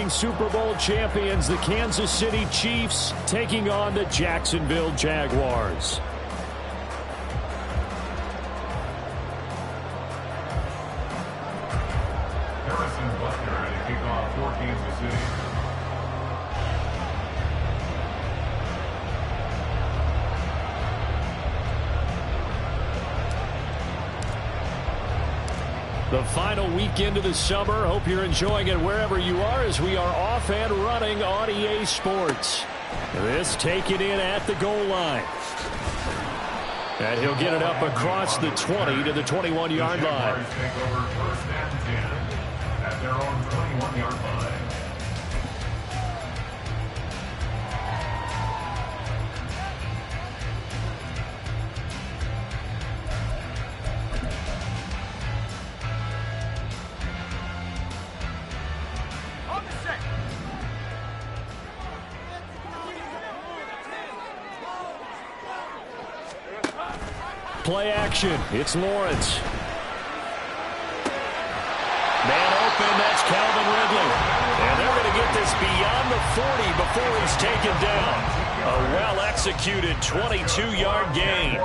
defending Super Bowl champions, the Kansas City Chiefs, taking on the Jacksonville Jaguars. Harrison Butker ready to kick off for Kansas City. The final weekend of the summer. Hope you're enjoying it wherever you are as we are off and running on EA Sports. This taken in at the goal line. And he'll get it up across the 20 to the 21-yard line. Take over first and 10 at their own 21-yard line. Play action. It's Lawrence. Man open. That's Calvin Ridley. And they're going to get this beyond the 40 before he's taken down. A well-executed 22-yard gain.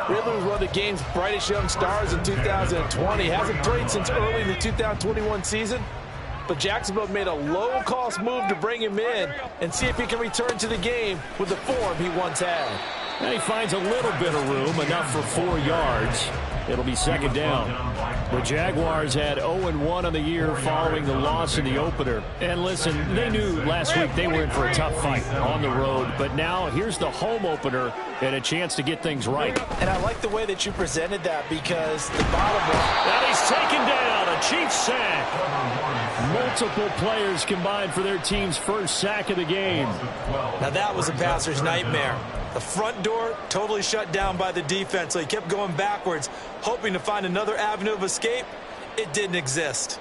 Ridley was one of the game's brightest young stars in 2020. Hasn't played since early in the 2021 season. But Jacksonville made a low-cost move to bring him in and see if he can return to the game with the form he once had. And he finds a little bit of room, enough for 4 yards. It'll be second down. The Jaguars had 0-1 on the year following the loss in the opener. And listen, they knew last week they were in for a tough fight on the road. But now here's the home opener and a chance to get things right. And I like the way that you presented that because the bottom line... And he's taken down, a Chiefs sack. Multiple players combined for their team's first sack of the game. Now that was a passer's nightmare. The front door totally shut down by the defense, so he kept going backwards, hoping to find another avenue of escape. It didn't exist.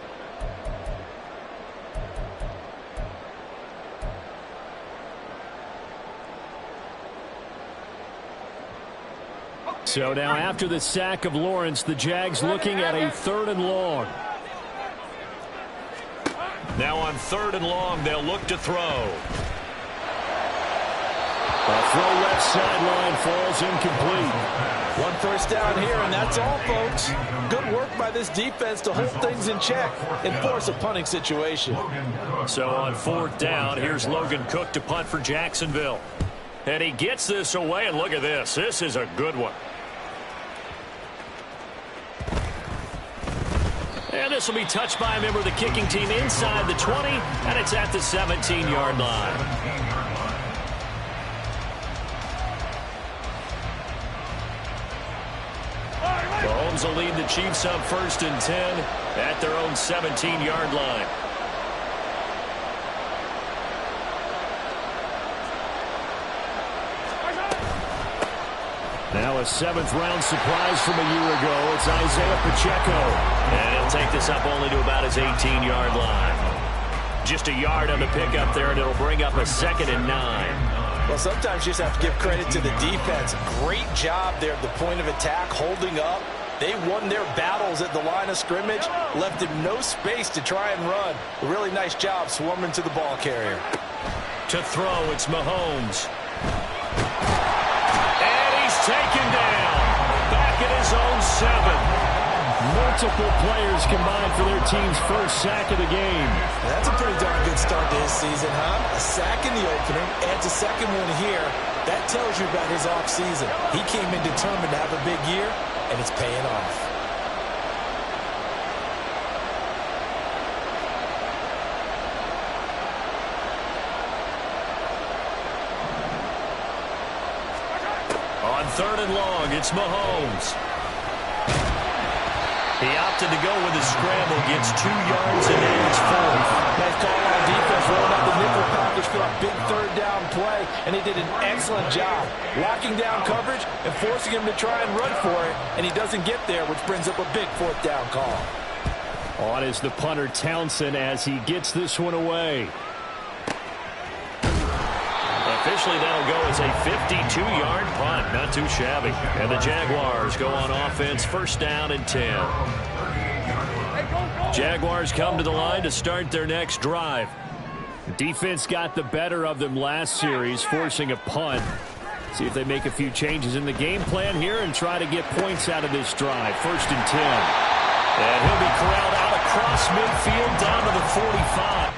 So now after the sack of Lawrence, the Jags looking at a 3rd and long. Now on 3rd and long, they'll look to throw. A throw left sideline falls incomplete. One first down here, and that's all, folks. Good work by this defense to hold things in check and force a punting situation. So on 4th down, here's Logan Cook to punt for Jacksonville. And he gets this away, and look at this. This is a good one. And this will be touched by a member of the kicking team inside the 20, and it's at the 17-yard line. Mahomes will lead the Chiefs up 1st and 10 at their own 17-yard line. Now a 7th-round surprise from a year ago. It's Isaiah Pacheco. And he'll take this up only to about his 18-yard line. Just a yard on the pickup there, and it'll bring up a 2nd and 9. Well, sometimes you just have to give credit to the defense. Great job there at the point of attack, holding up. They won their battles at the line of scrimmage, left him no space to try and run. A really nice job swarming to the ball carrier. To throw, it's Mahomes. And he's taken down. Back at his own 7. Multiple players combined for their team's first sack of the game. That's a pretty darn good start to his season, huh? A sack in the opener, adds a second one here. That tells you about his offseason. He came in determined to have a big year, and it's paying off. On 3rd and long, it's Mahomes. He opted to go with his scramble, gets 2 yards, and then it's 4. Nice call on defense, rolling out the nickel package for a big 3rd down play, and he did an excellent job locking down coverage and forcing him to try and run for it, and he doesn't get there, which brings up a big 4th down call. On is the punter Townsend as he gets this one away. Officially, that'll go as a 52-yard punt. Not too shabby. And the Jaguars go on offense, 1st down and 10. Jaguars come to the line to start their next drive. Defense got the better of them last series, forcing a punt. See if they make a few changes in the game plan here and try to get points out of this drive. 1st and 10. And he'll be corralled out across midfield down to the 45.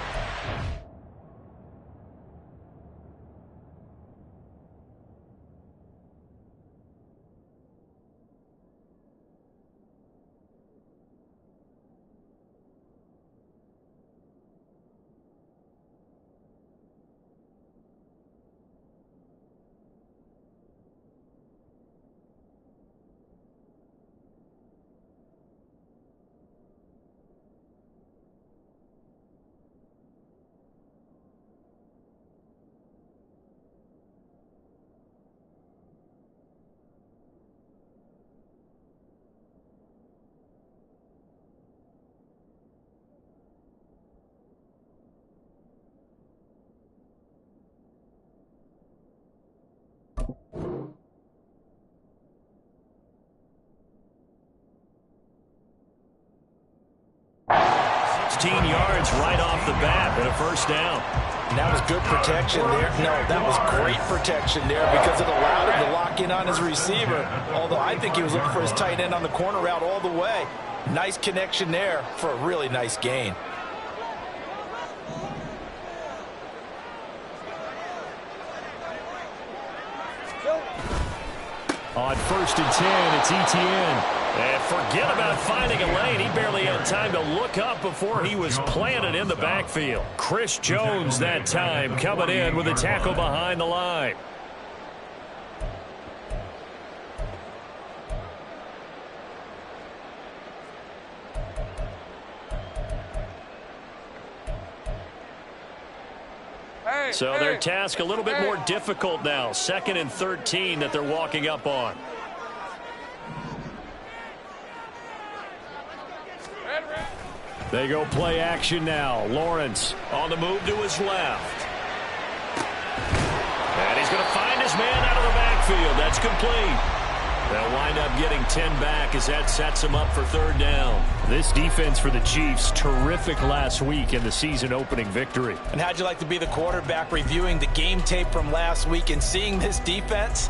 Yards right off the bat and a 1st down. And that was good protection there. No, that was great protection there because it allowed him to lock in on his receiver. Although I think he was looking for his tight end on the corner route all the way. Nice connection there for a really nice gain. On 1st and 10, it's Etienne. And forget about finding a lane. He barely had time to look up before he was planted in the backfield. Chris Jones that time coming in with a tackle behind the line. So their task a little bit more difficult now. 2nd and 13 that they're walking up on. They go play action now. Lawrence on the move to his left. And he's going to find his man out of the backfield. That's complete. They'll wind up getting 10 back as that sets him up for 3rd down. This defense for the Chiefs, terrific last week in the season-opening victory. And how'd you like to be the quarterback reviewing the game tape from last week and seeing this defense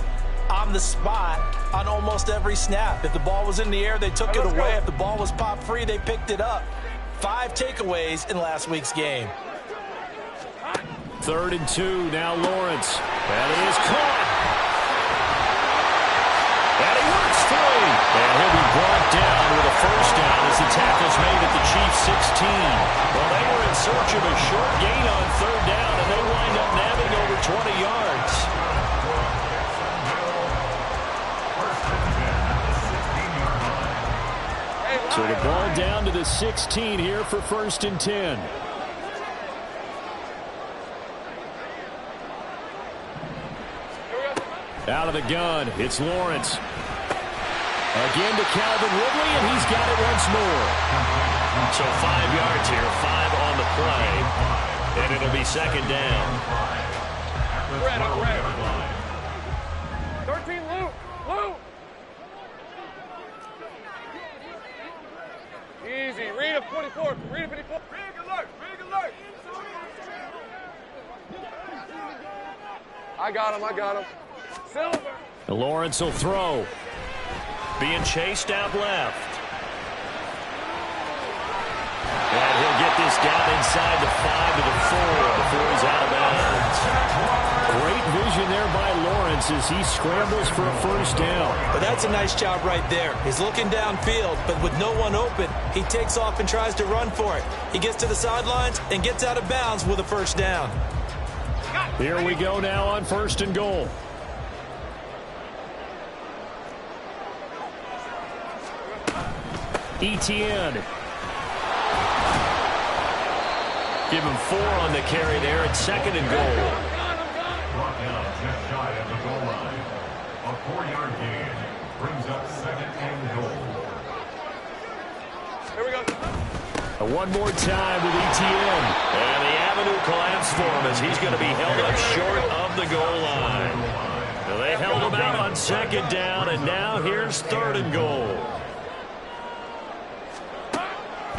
on the spot on almost every snap? If the ball was in the air, they took it away. If the ball was popped free, they picked it up. 5 takeaways in last week's game. 3rd and 2, now Lawrence. And it is caught. And he works free. And he'll be brought down with a 1st down as the tackle's made at the Chiefs 16. Well, they were in search of a short gain on 3rd down, and they wind up nabbing over 20 yards. So the ball down to the 16 here for 1st and 10. Out of the gun, it's Lawrence. Again to Calvin Ridley, and he's got it once more. So 5 yards here, 5 on the play, and it'll be 2nd down. 13, Luke. Easy. Read him, 24. Read him, 54. Big alert. I got him. Silver. Lawrence will throw. Being chased out left. And he'll get this down inside the 5 to the 4 before he's out of bounds. Great vision there by Lawrence as he scrambles for a 1st down. But that's a nice job right there. He's looking downfield, but with no one open, he takes off and tries to run for it. He gets to the sidelines and gets out of bounds with a 1st down. Here we go now on 1st and goal. Etienne. Give him 4 on the carry there at 2nd and goal. Brought down just shy of the goal line. A 4-yard gain brings up 2nd and goal. Here we go. One more time with Etienne. And the avenue collapsed for him as he's going to be held up short of the goal line. Well, they held him out on 2nd down, and now here's 3rd and goal.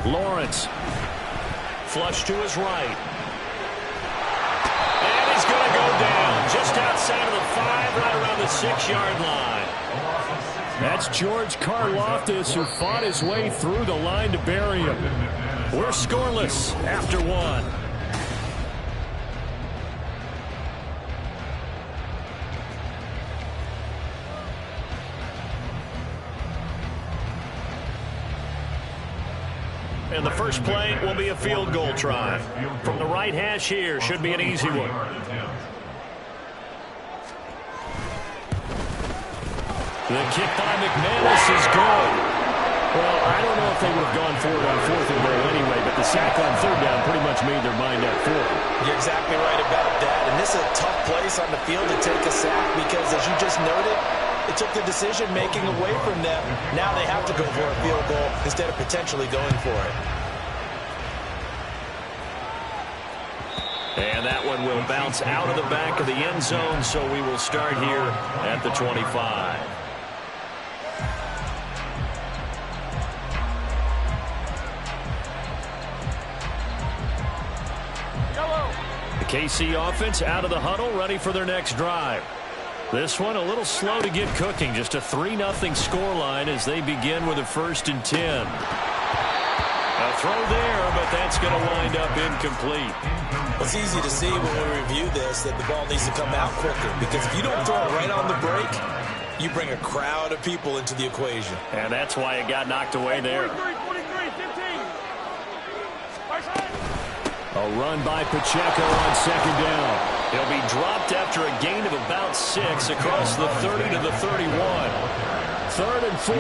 Lawrence. Flush to his right. And he's going to go down just outside of the 5, right around the 6-yard line. That's George Karlaftis, who fought his way through the line to bury him. We're scoreless after 1. And the first play will be a field goal try. From the right hash here, should be an easy one. The kick by McManus is good. Well, I don't know if they would have gone for it on 4th and goal anyway, but the sack on 3rd down pretty much made their mind up for it. You're exactly right about that. And this is a tough place on the field to take a sack because, as you just noted, it took the decision-making away from them. Now they have to go for a field goal instead of potentially going for it. And that one will bounce out of the back of the end zone, so we will start here at the 25. The KC offense out of the huddle, ready for their next drive. This one a little slow to get cooking. Just a 3-0 scoreline as they begin with a 1st and 10. A throw there, but that's going to wind up incomplete. It's easy to see when we review this that the ball needs to come out quicker, because if you don't throw it right on the break, you bring a crowd of people into the equation. And that's why it got knocked away there. 43, 15. A run by Pacheco on 2nd down. He'll be dropped after a gain of about 6 across the 30 to the 31. 3rd and 4.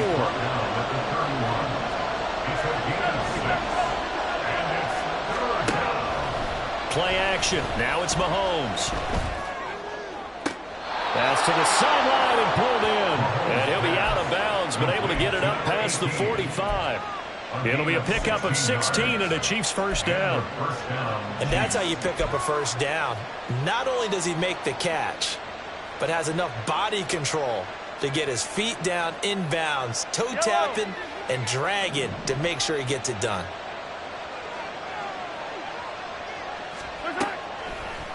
Play action. Now it's Mahomes. Pass to the sideline and pulled in. And he'll be out of bounds, but able to get it up past the 45. It'll be a pickup of 16 and a Chiefs 1st down. And that's how you pick up a 1st down. Not only does he make the catch, but has enough body control to get his feet down inbounds, toe tapping and dragging to make sure he gets it done.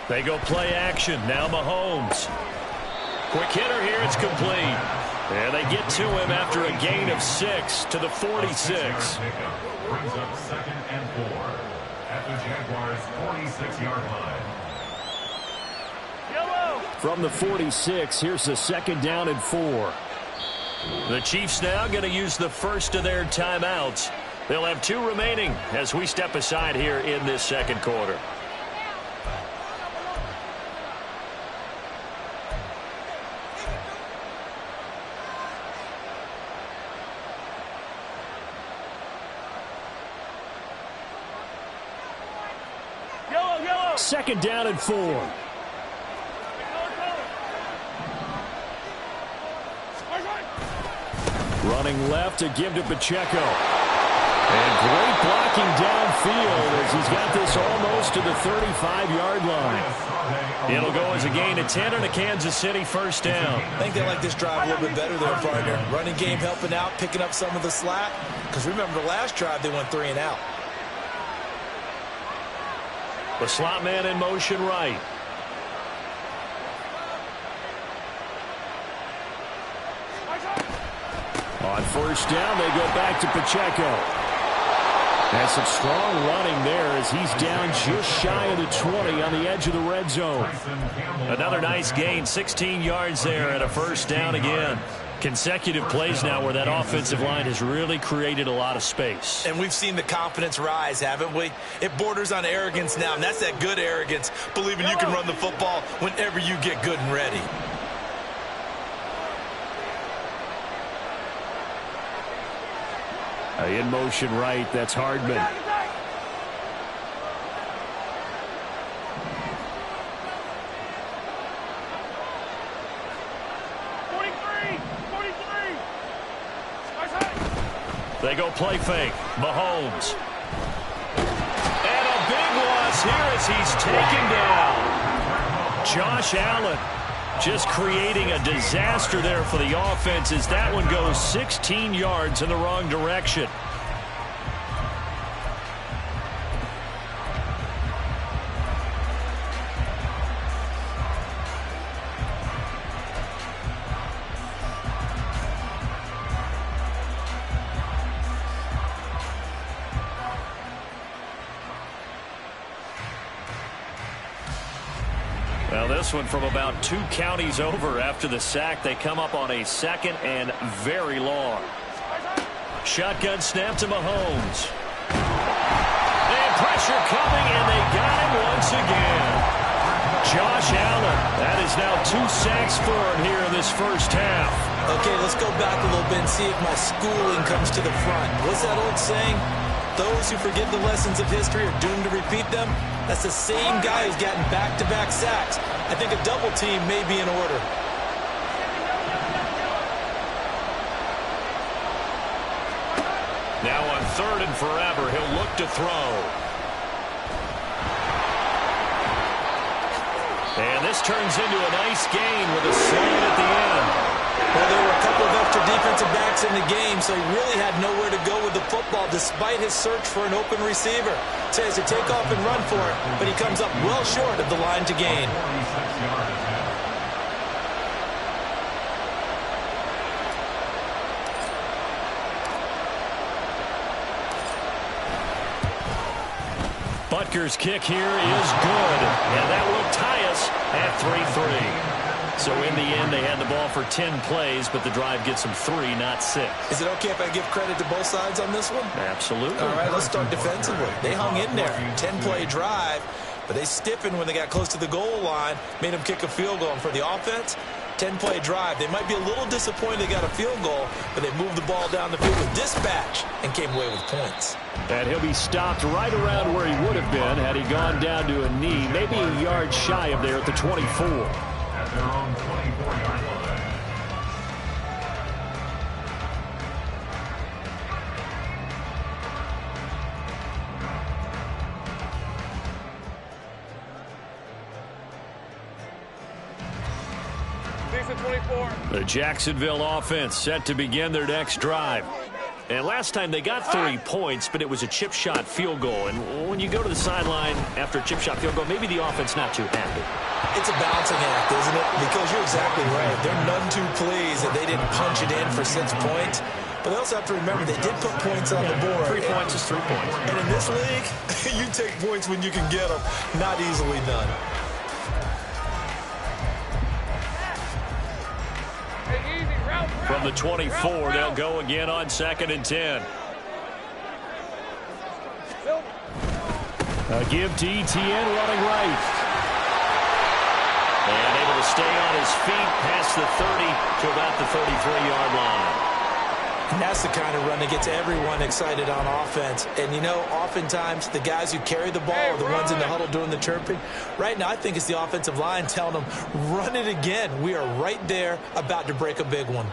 They go play action. Now Mahomes. Quick hitter here. It's complete. And they get to him after a gain of 6 to the 46. Brings up 2nd and 4 at the Jaguars' 46-yard line. From the 46, here's the 2nd down and 4. The Chiefs now going to use the first of their timeouts. They'll have 2 remaining as we step aside here in this 2nd quarter. Yellow. 2nd down and 4. Running left to give to Pacheco. And great blocking downfield as he's got this almost to the 35-yard line. It'll go as a gain of 10 and a Kansas City 1st down. I think they like this drive a little bit better there, partner. Running game helping out, picking up some of the slack. Because remember, the last drive they went 3 and out. The slot man in motion right. On 1st down, they go back to Pacheco. And some strong running there as he's down just shy of the 20 on the edge of the red zone. Another nice gain, 16 yards there and a 1st down again. Consecutive plays now where that offensive line has really created a lot of space. And we've seen the confidence rise, haven't we? It borders on arrogance now, and that's that good arrogance, believing you can run the football whenever you get good and ready. In motion right, that's Hardman. They go play fake. Mahomes. And a big loss here as he's taken down. Josh Allen just creating a disaster there for the offense as that one goes 16 yards in the wrong direction. Well, this one from about 2 counties over after the sack. They come up on a 2nd and very long. Shotgun snap to Mahomes. And pressure coming, and they got him once again. Josh Allen. That is now 2 sacks for him here in this first half. Okay, let's go back a little bit and see if my schooling comes to the front. What's that old saying? Those who forget the lessons of history are doomed to repeat them. That's the same guy who's gotten back-to-back sacks. I think a double team may be in order. Now on 3rd and forever, he'll look to throw. And this turns into a nice gain with a slant at the end. Well, there were a couple of extra defensive backs in the game, so he really had nowhere to go with the football despite his search for an open receiver. So he has to take off and run for it, but he comes up well short of the line to gain. Butker's kick here is good, and that will tie us at 3-3. So in the end, they had the ball for 10 plays, but the drive gets them 3, not 6. Is it okay if I give credit to both sides on this one? Absolutely. All right, let's start defensively. They hung in there. 10-play drive, but they stiffened when they got close to the goal line, made them kick a field goal. And for the offense, 10-play drive. They might be a little disappointed they got a field goal, but they moved the ball down the field with dispatch and came away with points. And he'll be stopped right around where he would have been had he gone down to a knee, maybe a yard shy of there at the 24. At their own 24-yard line. Decent 24. The Jacksonville offense set to begin their next drive. And last time they got 3 points, but it was a chip shot field goal. And when you go to the sideline after a chip shot field goal, maybe the offense not too happy. It's a balancing act, isn't it? Because you're exactly right. They're none too pleased that they didn't punch it in for 6 points. But they also have to remember they did put points on the board. 3 points is 3 points. And in this league, you take points when you can get them. Not easily done. Hey, easy. Route. From the 24, they'll go again on 2nd and 10. A give to Etienne running right. And able to stay on his feet past the 30 to about the 33-yard line. And that's the kind of run that gets everyone excited on offense. And, you know, oftentimes the guys who carry the ball are the ones in the huddle doing the chirping. Right now, I think it's the offensive line telling them, run it again. We are right there about to break a big one.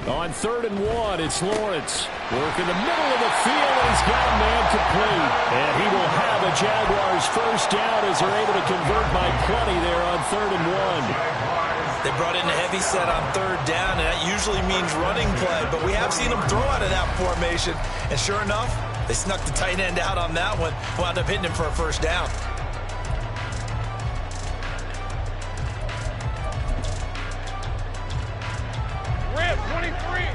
On 3rd and 1, it's Lawrence. Work in the middle of the field, and he's got a man complete. And he will have a Jaguars first down as they're able to convert by plenty there on 3rd and 1. They brought in a heavy set on 3rd down, and that usually means running play. But we have seen them throw out of that formation. And sure enough, they snuck the tight end out on that one. Wound up hitting him for a first down. Rip, 23.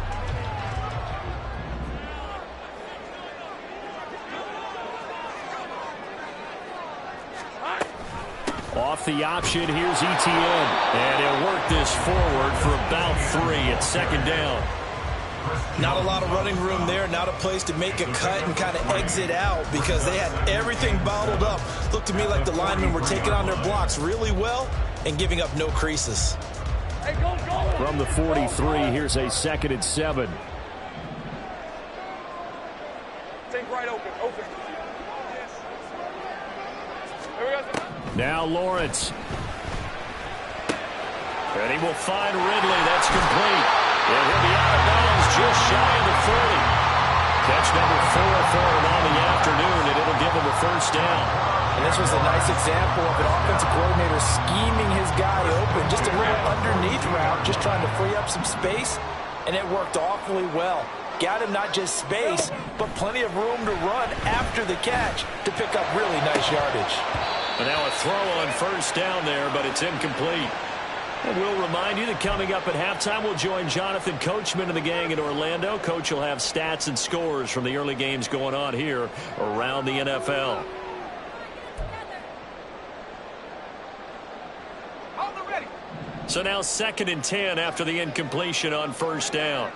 Off the option, here's Etienne. And he'll work this forward for about 3 at 2nd down. Not a lot of running room there. Not a place to make a cut and kind of exit out because they had everything bottled up. Looked to me like the linemen were taking on their blocks really well and giving up no creases. Hey, go. From the 43, here's a 2nd and 7. Take right open. Yes. Here we go. Now Lawrence. And he will find Ridley. That's complete. And he'll be out of bounds just shy of the 40. Catch number 4 for him on the afternoon, and it'll give him a first down. And this was a nice example of an offensive coordinator scheming his guy open. Just a little underneath route, just trying to free up some space, and it worked awfully well. Got him not just space, but plenty of room to run after the catch to pick up really nice yardage. And now a throw on first down there, but it's incomplete. And we'll remind you that coming up at halftime, we'll join Jonathan Coachman and the gang in Orlando. Coach will have stats and scores from the early games going on here around the NFL. So now 2nd and 10 after the incompletion on first down.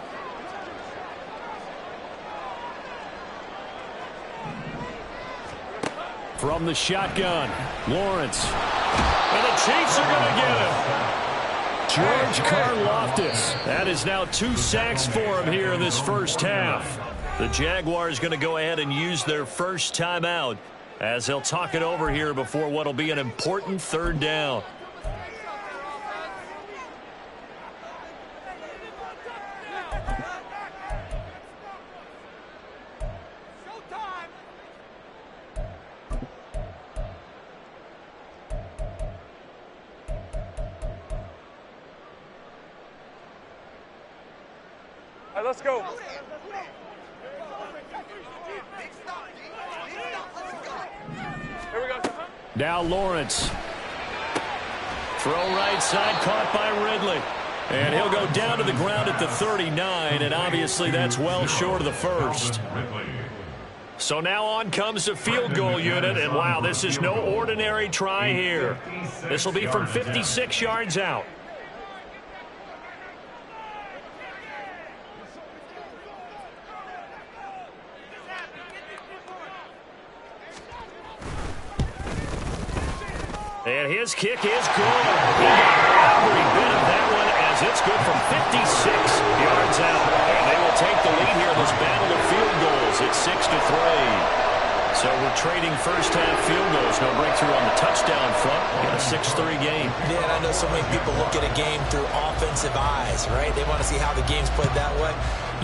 From the shotgun, Lawrence. And the Chiefs are going to get him. George Karlaftis. That is now 2 sacks for him here in this first half. The Jaguars going to go ahead and use their first timeout as they'll talk it over here before what will be an important 3rd down. All right, let's go. Here we go. Now Lawrence. Throw right side, caught by Ridley. And he'll go down to the ground at the 39, and obviously that's well short of the first. So now on comes the field goal unit, and wow, this is no ordinary try here. This will be from 56 yards out. And his kick is good. He got every bit of that one as it's good from 56 yards out. And they will take the lead here in this battle of field goals. It's 6-3. So we're trading first half field goals. No breakthrough on the touchdown front. Got a 6-3 game. Yeah, and I know so many people look at a game through offensive eyes, right? They want to see how the game's played that way.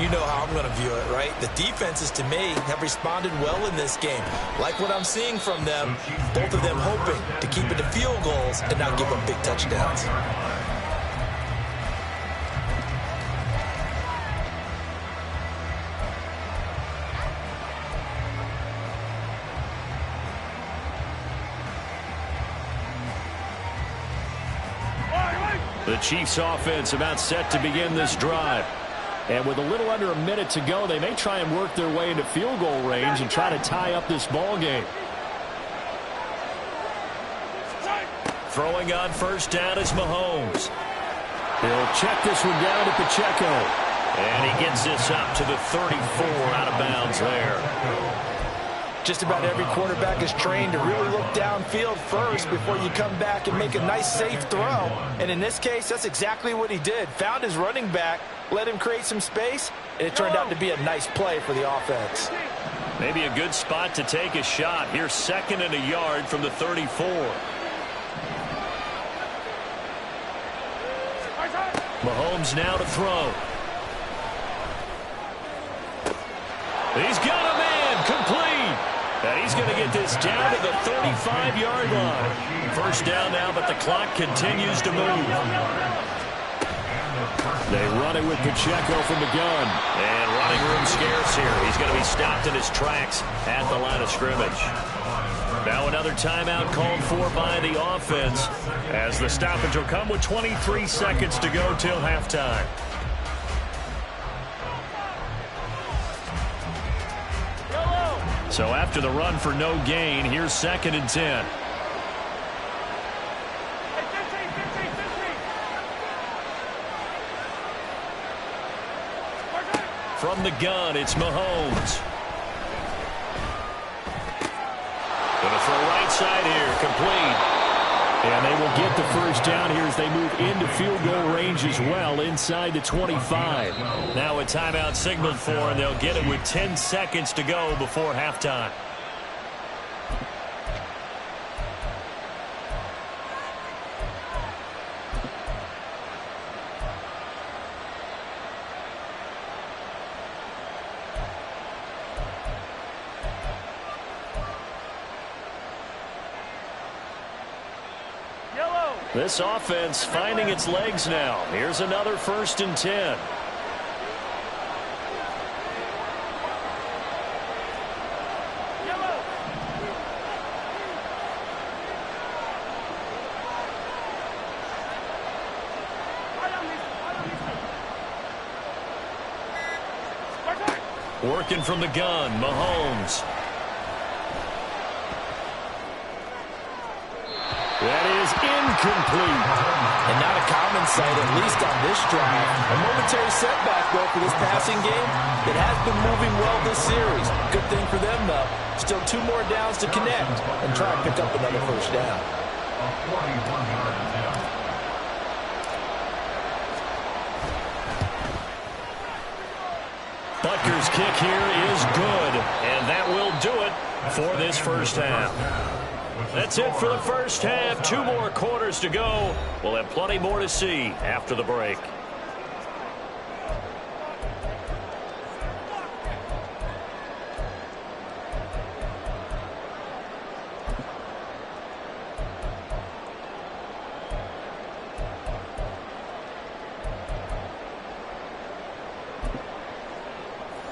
You know how I'm going to view it, right? The defenses, to me, have responded well in this game. Like what I'm seeing from them, both of them hoping to keep it to field goals and not give up big touchdowns. The Chiefs offense about set to begin this drive. And with a little under a minute to go, they may try and work their way into field goal range and try to tie up this ball game. Throwing on first down is Mahomes. He'll check this one down to Pacheco. And he gets this up to the 34 out of bounds there. Just about every quarterback is trained to really look downfield first before you come back and make a nice, safe throw. And in this case, that's exactly what he did. Found his running back, let him create some space, and it turned out to be a nice play for the offense. Maybe a good spot to take a shot. Here's 2nd and a yard from the 34. Mahomes now to throw. He's got a man complete. And he's going to get this down to the 35-yard line. First down now, but the clock continues to move. They run it with Pacheco from the gun. And running room scarce here. He's going to be stopped in his tracks at the line of scrimmage. Now another timeout called for by the offense as the stoppage will come with 23 seconds to go till halftime. So after the run for no gain, here's 2nd and 10. From the gun, it's Mahomes. Gonna throw right side here, complete. And they will get the first down here as they move into field goal range as well inside the 25. Now a timeout signaled for, and they'll get it with 10 seconds to go before halftime. This offense finding its legs now. Here's another 1st and 10. Working from the gun, Mahomes. That is incomplete. And not a common sight, at least on this drive. A momentary setback, though, for this passing game. It has been moving well this series. Good thing for them, though. Still 2 more downs to connect and try and pick up another first down. A 41-yard attempt. Butker's kick here is good, and that will do it for this first half. That's it for the first half. 2 more quarters to go. We'll have plenty more to see after the break.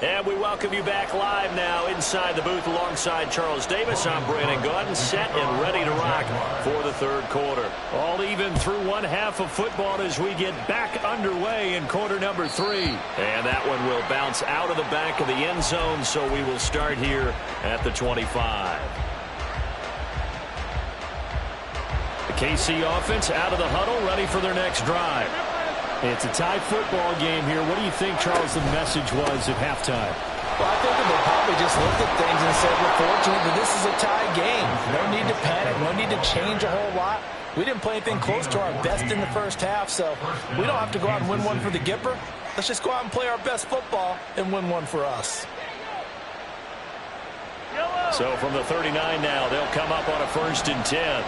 And we welcome you back live now inside the booth alongside Charles Davis. I'm Brandon Gaudin, set and ready to rock for the third quarter. All even through one half of football as we get back underway in quarter number 3. And that one will bounce out of the back of the end zone, so we will start here at the 25. The KC offense out of the huddle, ready for their next drive. It's a tie football game here. What do you think, Charles, the message was at halftime? Well, I think they probably just looked at things and said, we're fortunate that this is a tie game. No need to panic. No need to change a whole lot. We didn't play anything close to our best in the first half, so we don't have to go out and win one for the Gipper. Let's just go out and play our best football and win one for us. So from the 39 now, they'll come up on a 1st and 10.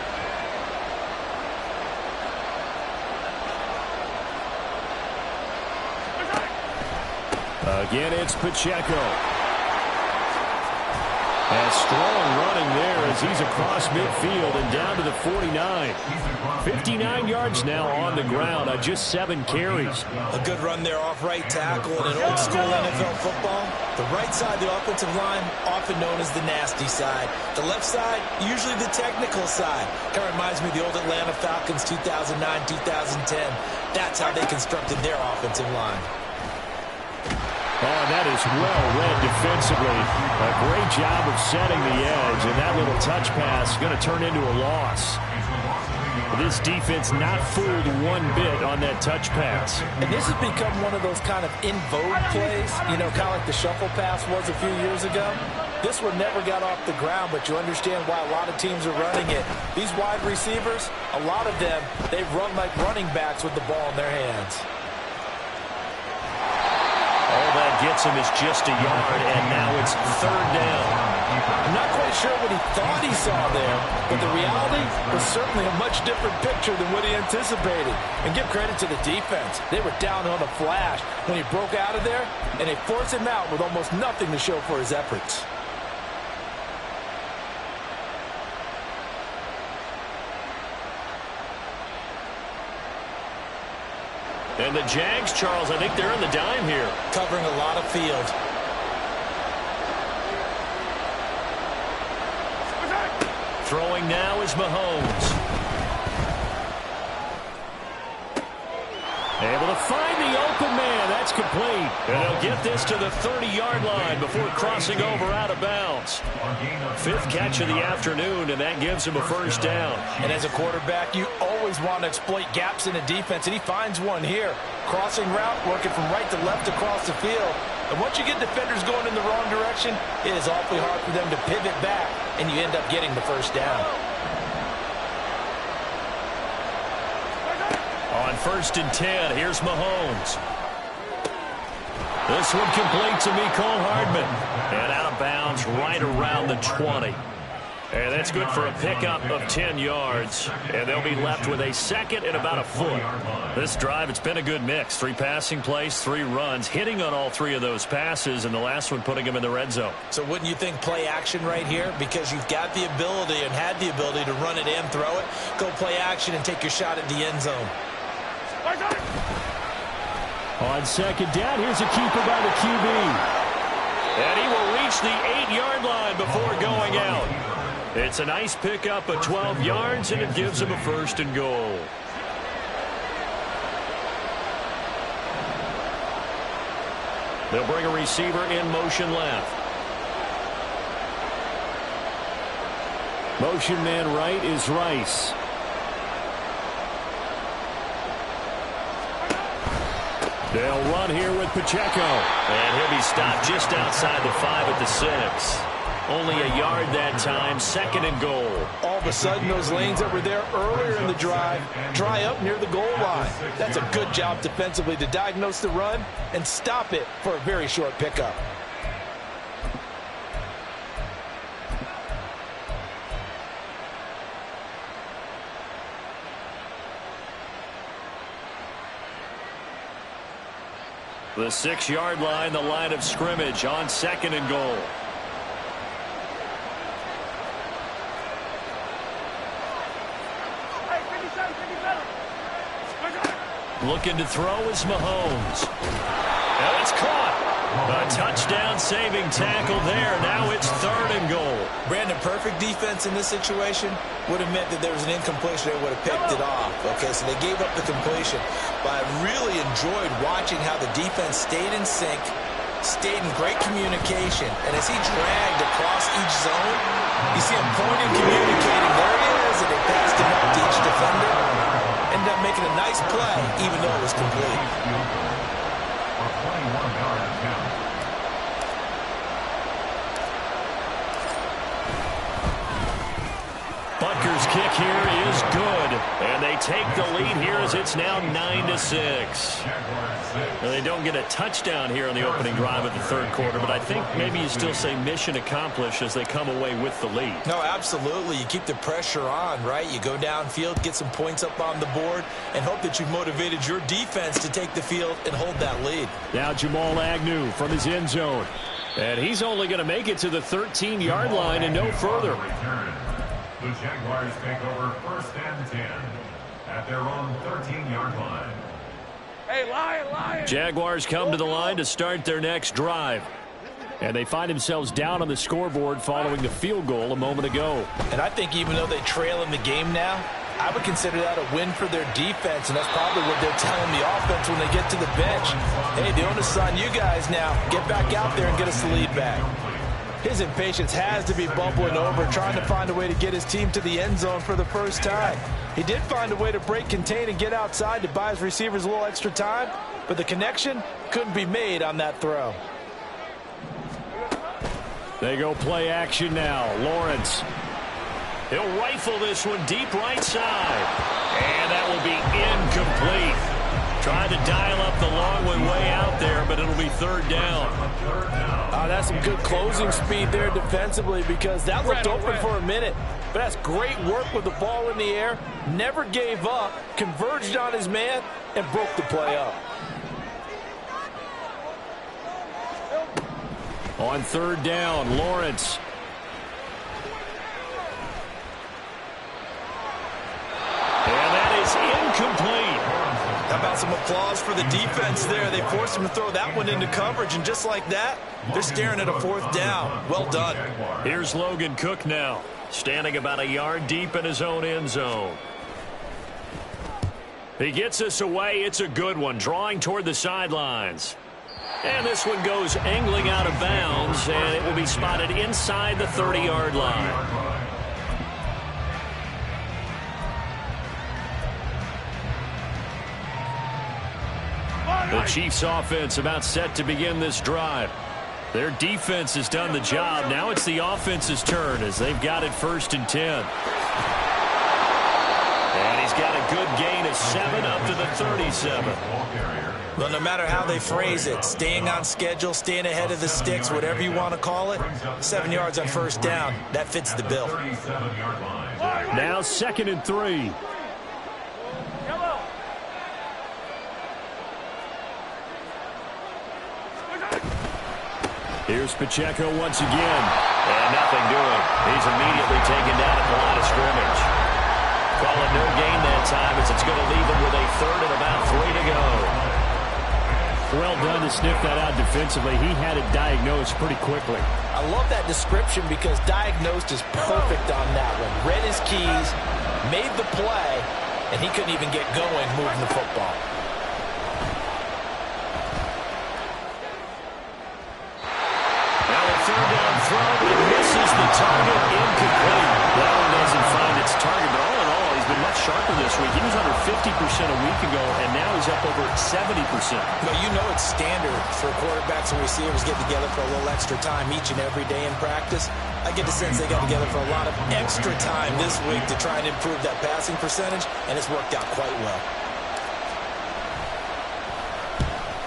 Again, it's Pacheco. And strong running there as he's across midfield and down to the 49. 59 yards now on the ground on just 7 carries. A good run there off right tackle in an old school NFL football. The right side of the offensive line, often known as the nasty side. The left side, usually the technical side. Kind of reminds me of the old Atlanta Falcons 2009-2010. That's how they constructed their offensive line. Oh, that is well read defensively. A great job of setting the edge, and that little touch pass is going to turn into a loss. This defense not fooled one bit on that touch pass. And this has become one of those kind of in vogue plays, you know, kind of like the shuffle pass was a few years ago. This one never got off the ground, but you understand why a lot of teams are running it. These wide receivers, a lot of them, they run like running backs with the ball in their hands. All that gets him is just a yard, and now it's 3rd down. I'm not quite sure what he thought he saw there, but the reality was certainly a much different picture than what he anticipated. And give credit to the defense. They were down on a flash when he broke out of there, and they forced him out with almost nothing to show for his efforts. And the Jags, Charles, I think they're in the dime here. Covering a lot of field. Throwing now is Mahomes. Able to find the open man. That's complete. And they'll get this to the 30-yard line before crossing over out of bounds. 5th catch of the afternoon, and that gives him a 1st down. And as a quarterback, you always want to exploit gaps in a defense, and he finds one here. Crossing route, working from right to left across the field. And once you get defenders going in the wrong direction, it is awfully hard for them to pivot back, and you end up getting the 1st down. On 1st and 10, here's Mahomes. This one complete to Mecole Hardman. And out of bounds right around the 20. And that's good for a pickup of 10 yards. And they'll be left with a 2nd and about a foot. This drive, it's been a good mix. 3 passing plays, 3 runs, hitting on all 3 of those passes, and the last one putting him in the red zone. So wouldn't you think play action right here? Because you've got the ability and had the ability to run it and throw it. Go play action and take your shot at the end zone. On 2nd down, here's a keeper by the QB. And he will reach the 8-yard line before going out. It's a nice pickup of 12 yards, and it gives him a 1st and goal. They'll bring a receiver in motion left. Motion man right is Rice. They'll run here with Pacheco. And he'll be stopped just outside the 5 at the 6. Only a yard that time, 2nd and goal. All of a sudden, those lanes that were there earlier in the drive dry up near the goal line. That's a good job defensively to diagnose the run and stop it for a very short pickup. The 6-yard line, the line of scrimmage on 2nd and goal. Looking to throw is Mahomes. Now it's caught. A touchdown-saving tackle there. Now it's 3rd and goal. Brandon, perfect defense in this situation would have meant that there was an incompletion. They would have picked it off. Okay, so they gave up the completion. But I really enjoyed watching how the defense stayed in sync, stayed in great communication. And as he dragged across each zone, you see him pointing, communicating. There he is, and they passed him up to each defender. Ended up making a nice play, even though it was complete. A 21-yard attempt. Butker's kick here is good. And they take the lead here as it's now 9-6. Well, they don't get a touchdown here in the opening drive of the 3rd quarter, but I think maybe you still say mission accomplished as they come away with the lead. No, absolutely. You keep the pressure on, right? You go downfield, get some points up on the board, and hope that you've motivated your defense to take the field and hold that lead. Now Jamal Agnew from his end zone. And he's only going to make it to the 13-yard line and no further. The Jaguars take over 1st and 10 at their own 13-yard line. Hey, Lion! Jaguars come to the line to start their next drive. And they find themselves down on the scoreboard following the field goal a moment ago. And I think even though they trail in the game now, I would consider that a win for their defense, and that's probably what they're telling the offense when they get to the bench. Hey, the onus is on you guys now. Get back out there and get us the lead back. His impatience has to be bubbling over, trying to find a way to get his team to the end zone for the first time. He did find a way to break contain and get outside to buy his receivers a little extra time, but the connection couldn't be made on that throw. They go play action now. Lawrence. He'll rifle this one deep right side. And that will be incomplete. Trying to dial up the long one way out there, but it'll be 3rd down. That's some good closing speed there defensively, because that looked open for a minute. But that's great work with the ball in the air. Never gave up, converged on his man, and broke the play up. On 3rd down, Lawrence. And that is incomplete. How about some applause for the defense there? They forced him to throw that one into coverage, and just like that, they're staring at a 4th down. Well done. Here's Logan Cook now, standing about a yard deep in his own end zone. He gets us away. It's a good one, drawing toward the sidelines. And this one goes angling out of bounds, and it will be spotted inside the 30-yard line. The Chiefs offense about set to begin this drive. Their defense has done the job. Now it's the offense's turn as they've got it 1st and 10. And he's got a good gain of 7 up to the 37. Well, no matter how they phrase it, staying on schedule, staying ahead of the sticks, whatever you want to call it, 7 yards on 1st down, that fits the bill. Now 2nd and 3. Here's Pacheco once again. And nothing doing. He's immediately taken down at the line of scrimmage. Call it no gain that time as it's going to leave him with a 3rd and about 3 to go. Well done to sniff that out defensively. He had it diagnosed pretty quickly. I love that description because diagnosed is perfect on that one. Read his keys, made the play, and he couldn't even get going moving the football. third down throw. It misses the target, incomplete. That one doesn't find its target, but all in all, he's been much sharper this week. He was under 50% a week ago, and now he's up over 70%. Well, you know it's standard for quarterbacks and receivers get together for a little extra time each and every day in practice. I get the sense they got together for a lot of extra time this week to try and improve that passing percentage, and it's worked out quite well.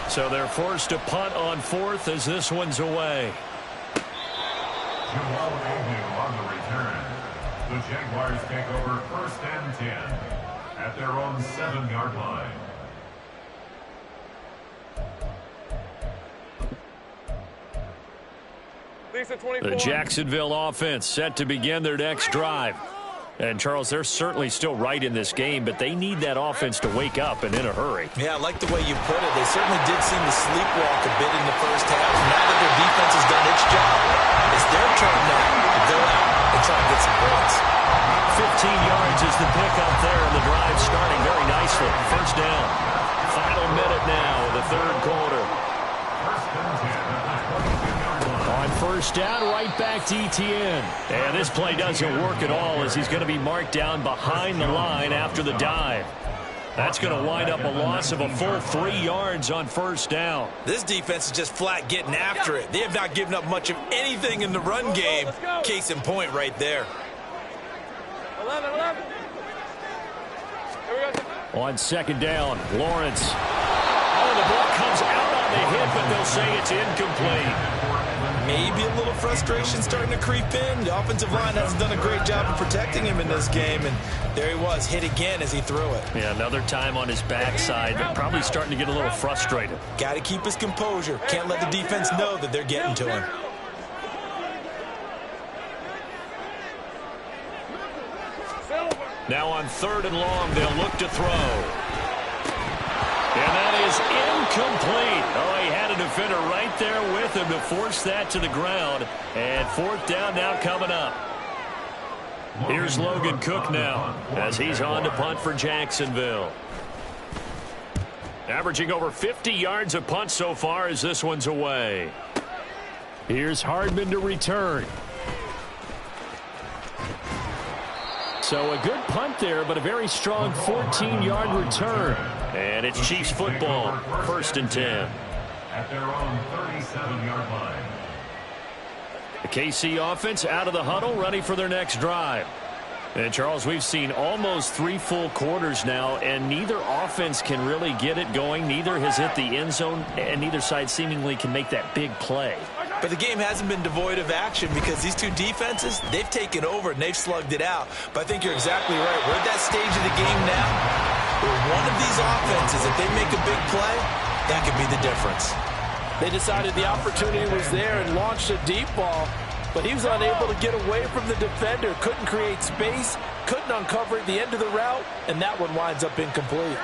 So they're forced to punt on fourth as this one's away. Jamal Agnew on the return. The Jaguars take over 1st and 10 at their own 7-yard line. The Jacksonville offense set to begin their next drive. And, Charles, they're certainly still right in this game, but they need that offense to wake up and in a hurry. Yeah, I like the way you put it. They certainly did seem to sleepwalk a bit in the first half. Now that their defense has done its job, it's their turn now to go out and try and get some points. 15 yards is the pickup there, and the drive starting very nicely. First down. Final minute now of the third quarter. On first down, right back to Etienne. And this play doesn't work at all as he's going to be marked down behind the line after the dive. That's going to wind up a loss of a full 3 yards on first down. This defense is just flat getting after it. They have not given up much of anything in the run game. Case in point right there. 11. On second down, Lawrence. Oh, the ball comes out on the hit, but they'll say it's incomplete. Maybe a little frustration starting to creep in. The offensive line hasn't done a great job of protecting him in this game, and there he was, hit again as he threw it. Yeah, another time on his backside, but probably starting to get a little frustrated. Got to keep his composure. Can't let the defense know that they're getting to him. Now on third and long, they'll look to throw. And that is incomplete. Oh, he had a defender right there with him to force that to the ground. And fourth down now coming up. Here's Logan Cook now as he's on to punt for Jacksonville. Averaging over 50 yards a punt so far as this one's away. Here's Hardman to return. So a good punt there, but a very strong 14-yard return. And it's Chiefs football, 1st and 10. At their own 37-yard line. The KC offense out of the huddle, ready for their next drive. And, Charles, we've seen almost 3 full quarters now, and neither offense can really get it going. Neither has hit the end zone, and neither side seemingly can make that big play. But the game hasn't been devoid of action because these two defenses, they've taken over and they've slugged it out. But I think you're exactly right. We're at that stage of the game now where one of these offenses, if they make a big play, that could be the difference. They decided the opportunity was there and launched a deep ball, but he was unable to get away from the defender, couldn't create space, couldn't uncover at the end of the route, and that one winds up incomplete.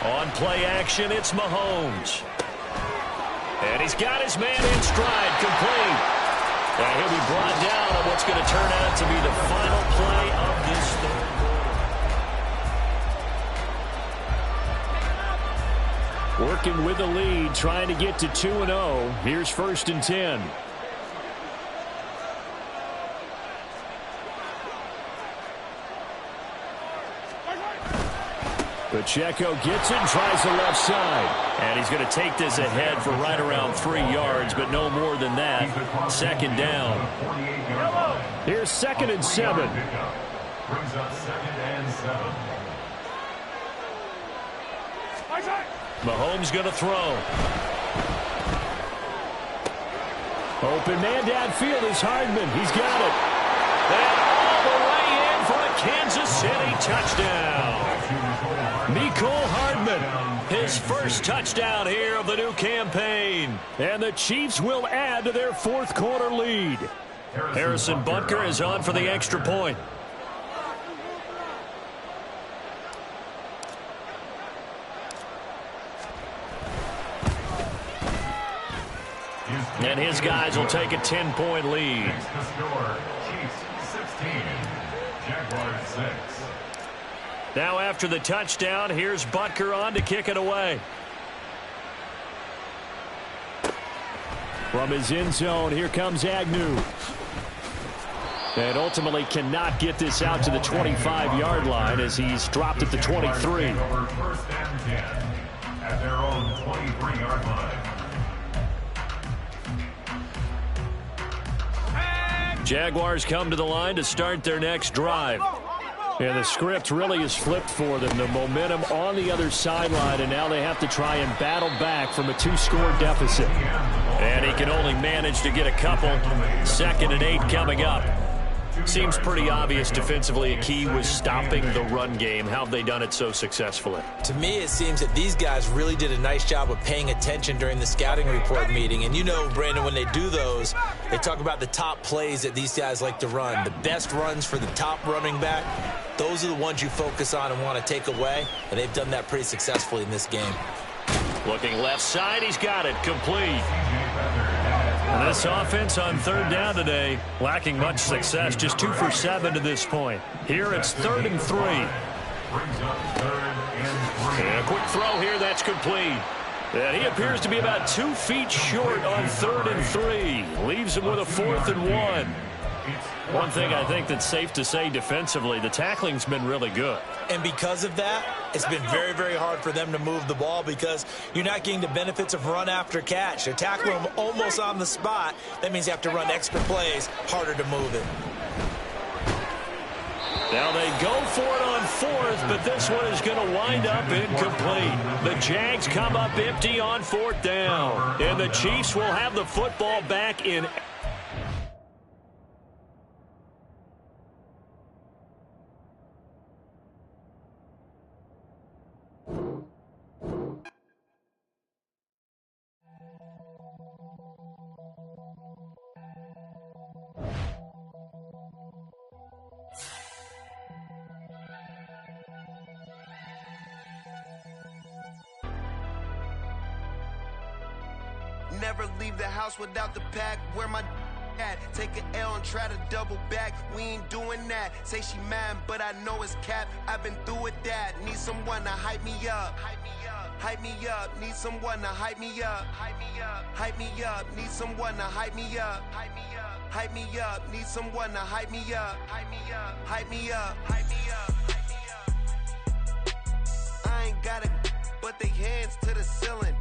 On play action, it's Mahomes. And he's got his man in stride, complete. And he'll be brought down on what's going to turn out to be the final play of this third quarter. Working with the lead, trying to get to 2-0. Here's 1st and 10. Pacheco gets it and tries the left side. And he's going to take this ahead for right around 3 yards, but no more than that. 2nd down. Here's 2nd and 7. Brings up 2nd and 7. Mahomes going to throw. Open man downfield is Hardman. He's got it. And all the way in for a Kansas City touchdown. Mecole Hardman, his first touchdown here of the new campaign. And the Chiefs will add to their 4th quarter lead. Harrison Butker is on for the extra point. And his guys will take a 10-point lead. Makes the score Chiefs 16, Jaguars 6. Now after the touchdown, here's Butker on to kick it away. From his end zone, here comes Agnew. And ultimately cannot get this out to the 25-yard line as he's dropped at the 23. Over first and 10 at their own 23-yard line. Jaguars come to the line to start their next drive. And the script really is flipped for them. The momentum on the other sideline, and now they have to try and battle back from a 2-score deficit. And he can only manage to get a couple. 2nd and 8 coming up. Seems pretty obvious defensively a key was stopping the run game. How have they done it so successfully? To me, it seems that these guys really did a nice job of paying attention during the scouting report meeting. And you know, Brandon, when they do those, they talk about the top plays that these guys like to run. The best runs for the top running back, those are the ones you focus on and want to take away. And they've done that pretty successfully in this game. Looking left side, he's got it. Complete. This offense on 3rd down today, lacking much success, just 2 for 7 to this point. Here it's 3rd and 3. And a quick throw here, that's complete. And he appears to be about 2 feet short on 3rd and 3. Leaves him with a 4th and 1. One thing I think that's safe to say defensively, the tackling's been really good. And because of that, it's been very, very hard for them to move the ball because you're not getting the benefits of run after catch. They're tackling them almost on the spot. That means you have to run extra plays, harder to move it. Now they go for it on 4th, but this one is going to wind up incomplete. The Jags come up empty on 4th down. And the Chiefs will have the football back in. Never leave the house without the pack. Where my at? Take an L and try to double back. We ain't doing that. Say she mad, but I know it's cap. I've been through with that. Need someone to hype me up. Hype me up. Need someone to hype me up. Hype me up. Hype me up. Need someone to hype me up. Hype me up. Hype me up. Need someone to hype me up. Hype me up. Hype me up. Hype me up. Hype me up. I ain't got it, but they hands to the ceiling.